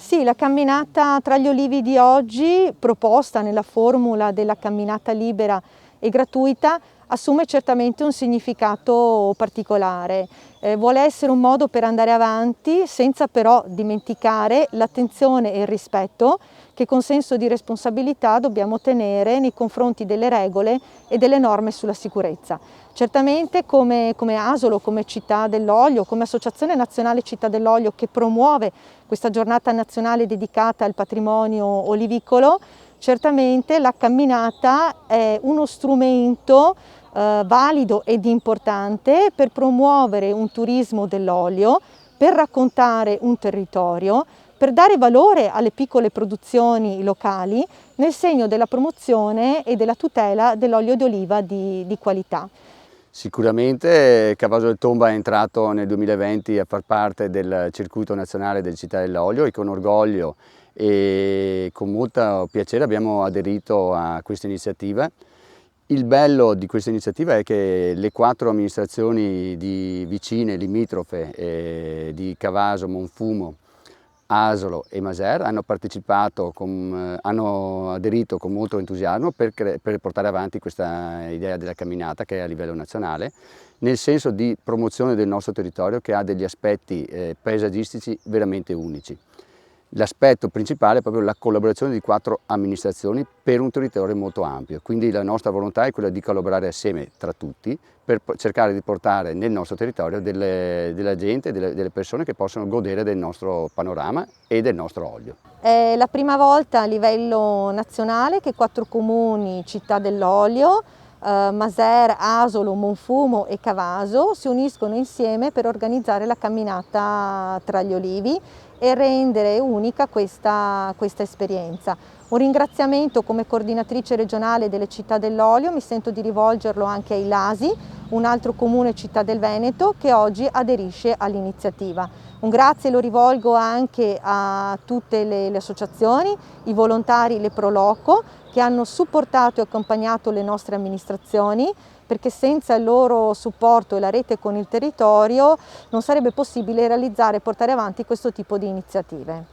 Sì, la camminata tra gli olivi di oggi, proposta nella formula della camminata libera e gratuita, assume certamente un significato particolare. Vuole essere un modo per andare avanti senza però dimenticare l'attenzione e il rispetto che con senso di responsabilità dobbiamo tenere nei confronti delle regole e delle norme sulla sicurezza. Certamente come Asolo, come Città dell'Olio, come Associazione Nazionale Città dell'Olio che promuove questa giornata nazionale dedicata al patrimonio olivicolo, certamente la camminata è uno strumento valido ed importante per promuovere un turismo dell'olio, per raccontare un territorio, per dare valore alle piccole produzioni locali nel segno della promozione e della tutela dell'olio d'oliva di qualità. Sicuramente Cavaso del Tomba è entrato nel 2020 a far parte del circuito nazionale delle città dell'olio e con orgoglio e con molto piacere abbiamo aderito a questa iniziativa. Il bello di questa iniziativa è che le 4 amministrazioni vicine, limitrofe, di Cavaso, Monfumo, Asolo e Maser hanno partecipato, hanno aderito con molto entusiasmo per portare avanti questa idea della camminata che è a livello nazionale, nel senso di promozione del nostro territorio che ha degli aspetti paesaggistici veramente unici. L'aspetto principale è proprio la collaborazione di 4 amministrazioni per un territorio molto ampio, quindi la nostra volontà è quella di collaborare assieme tra tutti per cercare di portare nel nostro territorio della gente, delle persone che possono godere del nostro panorama e del nostro olio. È la prima volta a livello nazionale che 4 comuni, Città dell'Olio, Maser, Asolo, Monfumo e Cavaso si uniscono insieme per organizzare la camminata tra gli olivi e rendere unica questa esperienza. Un ringraziamento come coordinatrice regionale delle Città dell'Olio, mi sento di rivolgerlo anche ai Lasi, un altro comune città del Veneto che oggi aderisce all'iniziativa. Un grazie lo rivolgo anche a tutte le associazioni, i volontari, le Proloco, che hanno supportato e accompagnato le nostre amministrazioni, perché senza il loro supporto e la rete con il territorio non sarebbe possibile realizzare e portare avanti questo tipo di iniziative.